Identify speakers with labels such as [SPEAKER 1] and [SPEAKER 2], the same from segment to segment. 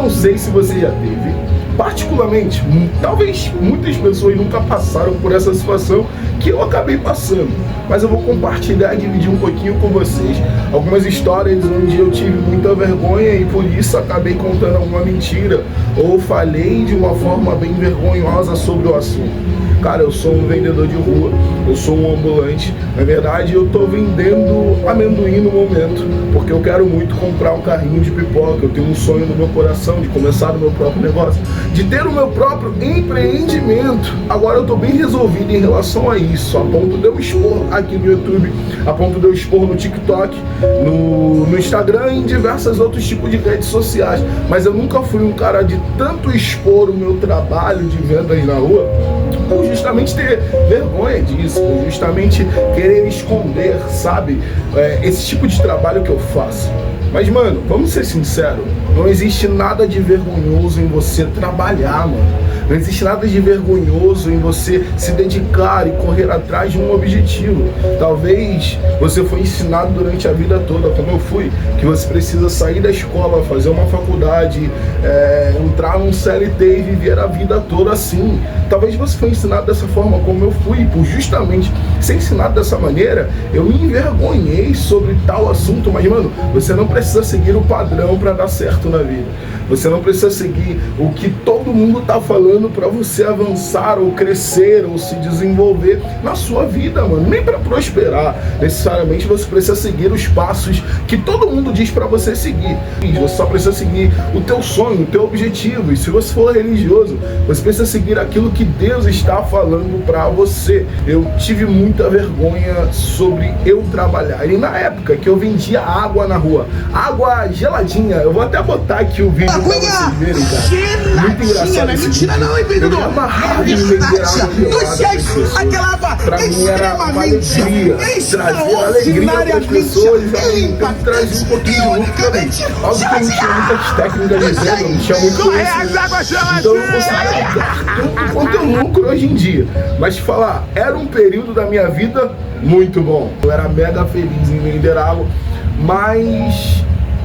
[SPEAKER 1] não sei se você já teve, particularmente, talvez muitas pessoas nunca passaram por essa situação que eu acabei passando, mas eu vou compartilhar e dividir um pouquinho com vocês algumas histórias onde eu tive muita vergonha e por isso acabei contando alguma mentira ou falei de uma forma bem vergonhosa sobre o assunto. Cara, eu sou um vendedor de rua, eu sou um ambulante. Na verdade, eu tô vendendo amendoim no momento, porque eu quero muito comprar um carrinho de pipoca. Eu tenho um sonho no meu coração de começar o meu próprio negócio, de ter o meu próprio empreendimento. Agora eu tô bem resolvido em relação a isso, a ponto de eu expor aqui no YouTube, a ponto de eu expor no TikTok, no Instagram e em diversos outros tipos de redes sociais. Mas eu nunca fui um cara de tanto expor o meu trabalho de vendas na rua, por justamente ter vergonha disso, por justamente querer esconder, sabe, esse tipo de trabalho que eu faço. Mas, mano, vamos ser sinceros, não existe nada de vergonhoso em você trabalhar, mano. Não existe nada de vergonhoso em você se dedicar e correr atrás de um objetivo. Talvez você foi ensinado durante a vida toda, como eu fui, que você precisa sair da escola, fazer uma faculdade, entrar num CLT e viver a vida toda assim. Talvez você foi ensinado dessa forma como eu fui, e por justamente ser ensinado dessa maneira, eu me envergonhei sobre tal assunto. Mas, mano, você não precisa seguir o padrão para dar certo na vida. Você não precisa seguir o que todo mundo tá falando para você avançar ou crescer ou se desenvolver na sua vida, mano. Nem para prosperar. Necessariamente você precisa seguir os passos que todo mundo diz para você seguir. Você só precisa seguir o teu sonho, o teu objetivo. E se você for religioso, você precisa seguir aquilo que Deus está falando para você. Eu tive muita vergonha sobre eu trabalhar. E na época que eu vendia água na rua, água geladinha, eu vou até botar aqui o vídeo pra vocês verem, cara. Muito engraçado.
[SPEAKER 2] Não é mentira não, hein, vendedor?
[SPEAKER 1] Eu me amarrava em vender água gelada.
[SPEAKER 2] Aquela água
[SPEAKER 1] pra mim era uma alegria, trazia alegria para as pessoas e ao mesmo tempo trazia um pouquinho de lucro também. Óbvio que eu não tinha muitas técnicas de venda, eu não tinha muito conhecimento, então eu não conseguia tanto quanto eu lucro hoje em dia. Mas te falar, era um período da minha vida muito bom. Eu era mega feliz em vender água, mas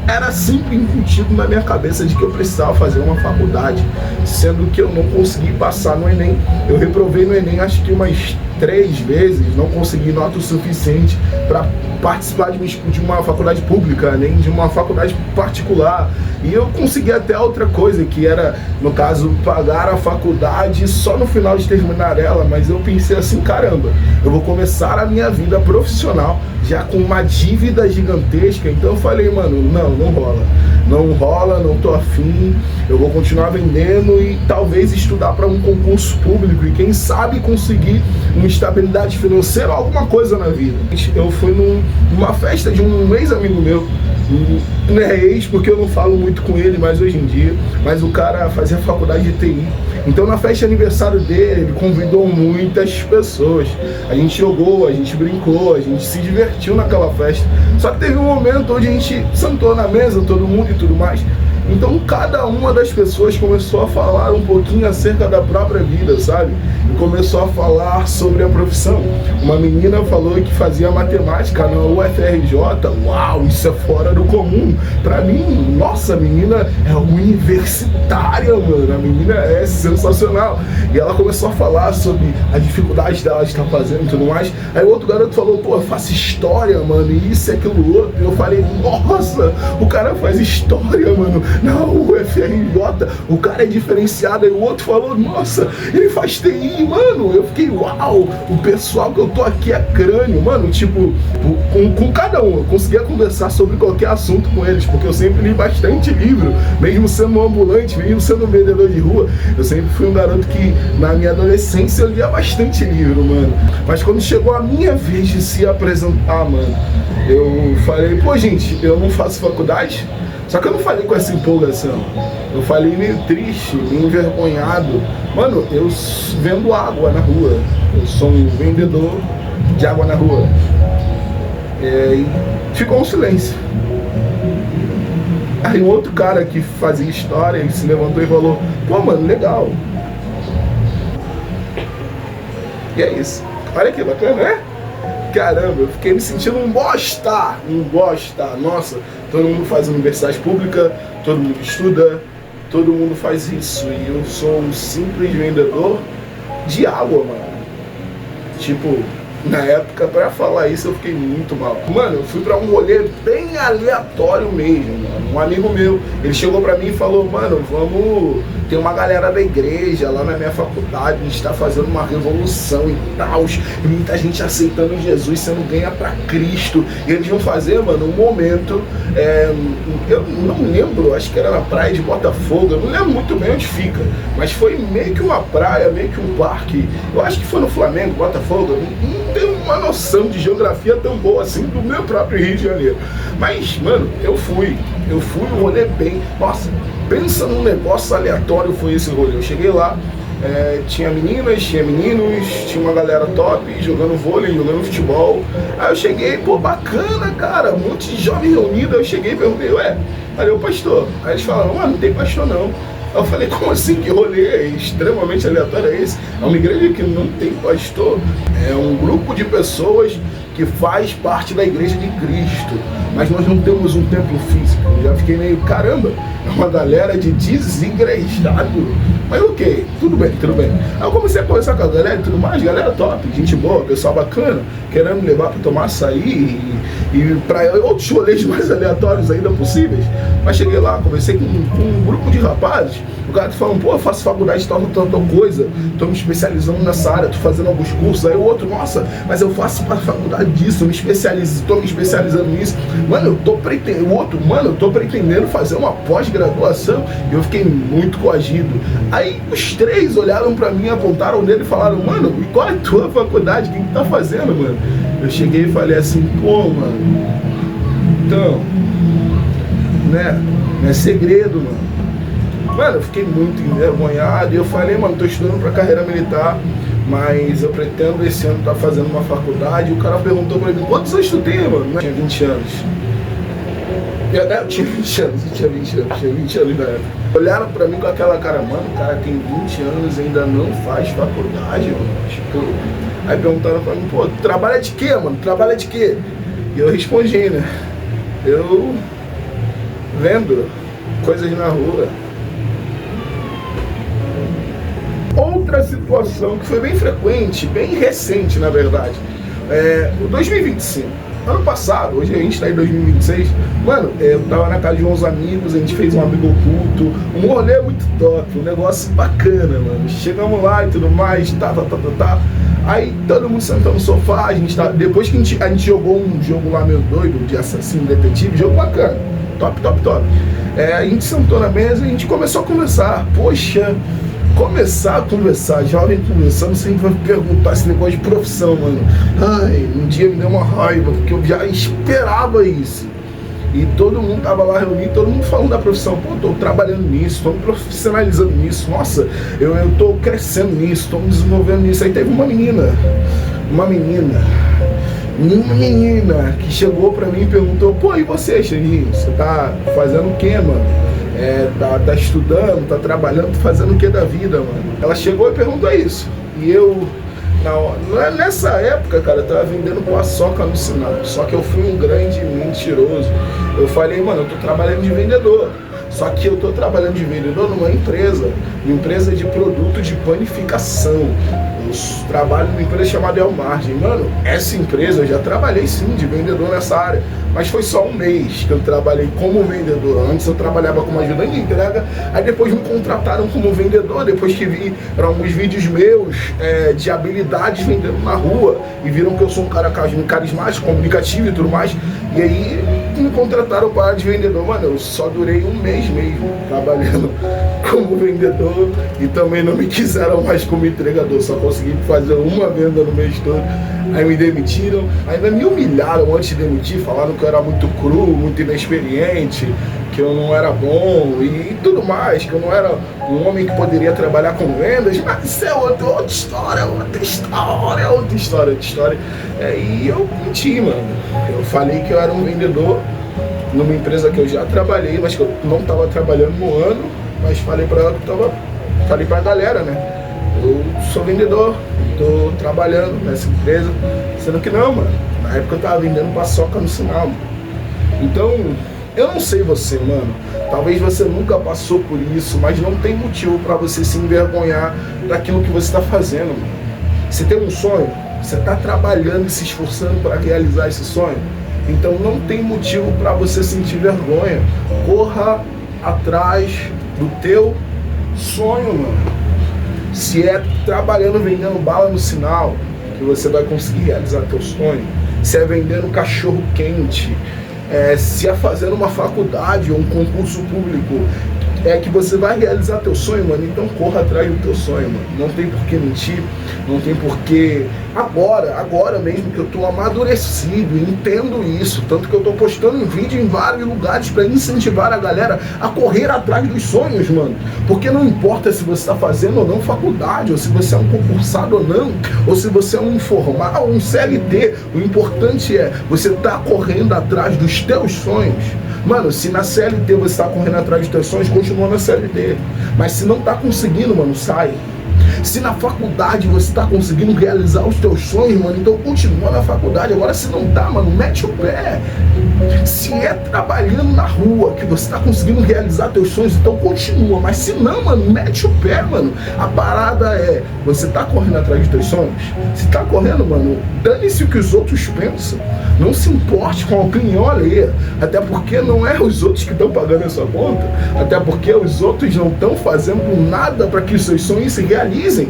[SPEAKER 1] era sempre incutido na minha cabeça de que eu precisava fazer uma faculdade, sendo que eu não consegui passar no Enem. Eu reprovei no Enem acho que umas 3 vezes, não consegui nota o suficiente para participar de uma faculdade pública, nem de uma faculdade particular. E eu consegui até outra coisa, que era, no caso, pagar a faculdade só no final de terminar ela, mas eu pensei assim, caramba, eu vou começar a minha vida profissional já com uma dívida gigantesca. Então eu falei, mano, não rola. Não rola, não tô afim, eu vou continuar vendendo e talvez estudar para um concurso público e quem sabe conseguir uma estabilidade financeira ou alguma coisa na vida. Eu fui numa festa de um ex-amigo meu, não é ex porque eu não falo muito com ele mais hoje em dia, mas o cara fazia faculdade de TI. Então na festa de aniversário dele, ele convidou muitas pessoas. A gente jogou, a gente brincou, a gente se divertiu naquela festa. Só que teve um momento onde a gente sentou na mesa, todo mundo e tudo mais. Então cada uma das pessoas começou a falar um pouquinho acerca da própria vida, sabe? E começou a falar sobre a profissão. Uma menina falou que fazia matemática na UFRJ. Uau, isso é fora do comum. Pra mim, nossa, a menina é universitária, mano. A menina é sensacional. E ela começou a falar sobre a dificuldade dela de estar fazendo e tudo mais. Aí o outro garoto falou, pô, eu faço história, mano, e isso e aquilo outro. E eu falei, nossa, o cara faz história, mano, na UFRJ, o cara é diferenciado. Aí o outro falou, nossa, ele faz TI, mano. Eu fiquei, uau, o pessoal que eu tô aqui é crânio, mano. Tipo, com cada um, eu conseguia conversar sobre qualquer assunto com eles, porque eu sempre li bastante livro, mesmo sendo um ambulante, mesmo sendo um vendedor de rua. Eu sempre fui um garoto que, na minha adolescência, eu lia bastante livro, mano. Mas quando chegou a minha vez de se apresentar, mano, eu falei, pô, gente, eu não faço faculdade. Só que eu não falei com essa empolgação, eu falei meio triste, meio envergonhado. Mano, eu vendo água na rua, eu sou um vendedor de água na rua. E ficou um silêncio. Aí um outro cara que fazia história, ele se levantou e falou, pô, mano, legal. E é isso. Olha que bacana, né? Caramba, eu fiquei me sentindo um bosta. Nossa, todo mundo faz universidade pública, todo mundo estuda, todo mundo faz isso e eu sou um simples vendedor de água, mano. Tipo, na época, pra falar isso, eu fiquei muito mal. Mano, eu fui pra um rolê bem aleatório mesmo, mano. Um amigo meu, ele chegou pra mim e falou, mano, vamos... Tem uma galera da igreja lá na minha faculdade, a gente tá fazendo uma revolução e tal, e muita gente aceitando Jesus, sendo ganha pra Cristo. E eles vão fazer, mano, um momento, eu não lembro, acho que era na praia de Botafogo, eu não lembro muito bem onde fica, mas foi meio que uma praia, meio que um parque. Eu acho que foi no Flamengo, Botafogo, não tenho uma noção de geografia tão boa assim do meu próprio Rio de Janeiro. Mas, mano, eu fui um rolê bem, nossa, pensa num negócio aleatório foi esse rolê. Eu cheguei lá, tinha meninas, tinha meninos, tinha uma galera top jogando vôlei, jogando futebol. Aí eu cheguei, pô, bacana, cara, um monte de jovem reunido. Aí eu cheguei e perguntei, cadê o pastor? Aí eles falaram, mano, não tem pastor não. Aí eu falei, como assim? Que rolê extremamente aleatório é esse? É uma igreja que não tem pastor. É um grupo de pessoas que faz parte da igreja de Cristo, mas nós não temos um templo físico. Eu já fiquei meio, caramba, é uma galera de desigrejado. Mas ok, tudo bem. Aí eu comecei a conversar com a galera e tudo mais, galera top, gente boa, pessoal bacana, querendo me levar para tomar açaí e para outros rolês mais aleatórios ainda possíveis. Mas cheguei lá, conversei com um grupo de rapazes, o cara falando, pô, eu faço faculdade de tal coisa, tô me especializando nessa área, tô fazendo alguns cursos. Aí o outro, nossa, mas eu faço para faculdade disso, tô me especializando nisso. Mano, eu tô pretendendo fazer uma pós-graduação. E eu fiquei muito coagido. Aí os três olharam pra mim, apontaram o dedo e falaram, mano, e qual é a tua faculdade? O que tu tá fazendo, mano? Eu cheguei e falei assim, pô, mano, então, né, não é segredo, mano. Mano, eu fiquei muito envergonhado e eu falei, mano, tô estudando pra carreira militar, mas eu pretendo esse ano estar fazendo uma faculdade. E o cara perguntou pra mim, quantos anos tu tem, mano? Eu tinha 20 anos. Eu tinha 20 anos na época. Olharam pra mim com aquela cara, mano, o cara tem 20 anos e ainda não faz faculdade, mano. Tipo, aí perguntaram pra mim, pô, trabalha de quê, mano? Trabalha de quê? E eu respondi, né? Eu vendo coisas na rua. Outra situação que foi bem frequente, bem recente na verdade, o 2025. Ano passado, hoje a gente tá em 2026, mano, eu tava na casa de uns amigos, a gente fez um amigo oculto, um rolê muito top, um negócio bacana, mano. Chegamos lá e tudo mais, aí todo mundo sentou no sofá, a gente depois que a gente jogou um jogo lá meio doido, de assassino, detetive, jogo bacana, top. A gente sentou na mesa e a gente começou a conversar, poxa, jovem conversando, sempre vai perguntar esse negócio de profissão, mano. Ai, um dia me deu uma raiva, porque eu já esperava isso. E todo mundo tava lá reunido, todo mundo falando da profissão. Pô, tô trabalhando nisso, tô me profissionalizando nisso. Nossa, eu tô crescendo nisso, tô me desenvolvendo nisso. Aí teve uma menina que chegou pra mim e perguntou, pô, e você, Xandinho? Você tá fazendo o quê, mano? Tá estudando, tá trabalhando, tá fazendo o que da vida, mano? Ela chegou e perguntou isso. E eu, nessa época, cara, eu tava vendendo paçoca no sinal. Só que eu fui um grande mentiroso. Eu falei, mano, eu tô trabalhando de vendedor. Só que eu tô trabalhando de vendedor numa empresa de produto de panificação. Eu trabalho numa empresa chamada Elmargem. Mano, essa empresa eu já trabalhei sim de vendedor nessa área, mas foi só um mês que eu trabalhei como vendedor. Antes eu trabalhava como ajudante de entrega, aí depois me contrataram como vendedor, depois que vi alguns vídeos meus de habilidades vendendo na rua, e viram que eu sou um cara carismático, comunicativo e tudo mais, e aí me contrataram para de vendedor. Mano, eu só durei um mês mesmo trabalhando como vendedor, e também não me quiseram mais como entregador, só consegui fazer uma venda no mês todo. Aí me demitiram, ainda me humilharam antes de demitir, falaram que eu era muito cru, muito inexperiente, que eu não era bom e tudo mais, que eu não era um homem que poderia trabalhar com vendas. Mas isso é outra história. E eu menti, mano. Eu falei que eu era um vendedor numa empresa que eu já trabalhei, mas que eu não estava trabalhando no ano, mas falei pra ela que falei pra galera, né? Eu sou vendedor, tô trabalhando nessa empresa, sendo que não, mano. Na época eu tava vendendo paçoca no sinal, mano. Então, Eu não sei você, mano. Talvez você nunca passou por isso, mas não tem motivo pra você se envergonhar daquilo que você está fazendo, mano. Você tem um sonho, você tá trabalhando e se esforçando para realizar esse sonho, então não tem motivo para você sentir vergonha. Corra atrás do teu sonho, mano. Se é trabalhando, vendendo bala no sinal, que você vai conseguir realizar teu sonho. Se é vendendo cachorro quente, se é fazendo uma faculdade ou um concurso público, que você vai realizar teu sonho, mano. Então corra atrás do teu sonho, mano. Não tem por que mentir, não tem por que... Agora mesmo que eu tô amadurecido, entendo isso, tanto que eu tô postando um vídeo em vários lugares para incentivar a galera a correr atrás dos sonhos, mano. Porque não importa se você tá fazendo ou não faculdade, ou se você é um concursado ou não, ou se você é um informal, um CLT, o importante é você tá correndo atrás dos teus sonhos. Mano, se na CLT você tá correndo atrás dos teus sonhos, continua na CLT. Mas se não tá conseguindo, mano, sai. Se na faculdade você tá conseguindo realizar os teus sonhos, mano, então continua na faculdade. Agora se não tá, mano, mete o pé. Se é trabalhando na rua que você tá conseguindo realizar teus sonhos, então continua. Mas se não, mano, mete o pé, mano. A parada é, você tá correndo atrás dos teus sonhos? Se tá correndo, mano, dane-se o que os outros pensam. Não se importe com a opinião alheia. Até porque não é os outros que estão pagando a sua conta. Até porque os outros não estão fazendo nada para que os seus sonhos se realizem.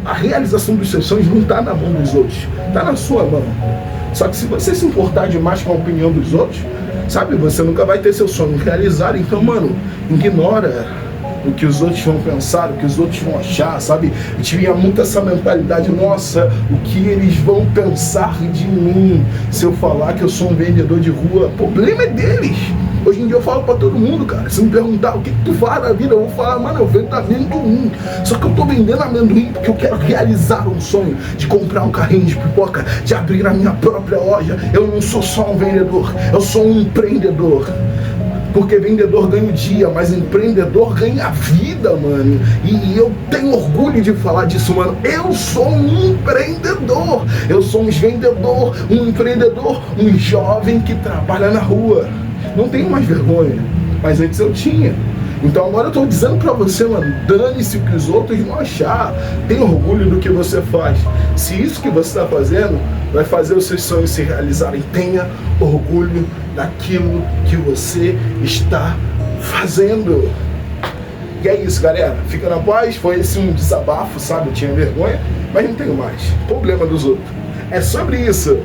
[SPEAKER 1] A realização dos seus sonhos não está na mão dos outros, está na sua mão. Só que se você se importar demais com a opinião dos outros, sabe, você nunca vai ter seu sonho realizado. Então, mano, ignora o que os outros vão pensar, o que os outros vão achar, sabe? Eu tinha muito essa mentalidade, nossa, o que eles vão pensar de mim se eu falar que eu sou um vendedor de rua? O problema é deles. Hoje em dia eu falo pra todo mundo, cara. Se me perguntar o que tu faz na vida, eu vou falar, mano, eu vendo amendoim. Só que eu tô vendendo amendoim porque eu quero realizar um sonho de comprar um carrinho de pipoca, de abrir a minha própria loja. Eu não sou só um vendedor, eu sou um empreendedor. Porque vendedor ganha o dia, mas empreendedor ganha a vida, mano. E eu tenho orgulho de falar disso, mano. Eu sou um empreendedor. Eu sou um vendedor, um empreendedor, um jovem que trabalha na rua. Não tenho mais vergonha, mas antes eu tinha. Então agora eu tô dizendo pra você, mano, dane-se o que os outros vão achar. Tenha orgulho do que você faz. Se isso que você tá fazendo vai fazer os seus sonhos se realizarem, tenha orgulho daquilo que você está fazendo. E é isso, galera. Fica na paz. Foi esse um desabafo, sabe? Eu tinha vergonha, mas não tenho mais. Problema dos outros. É sobre isso.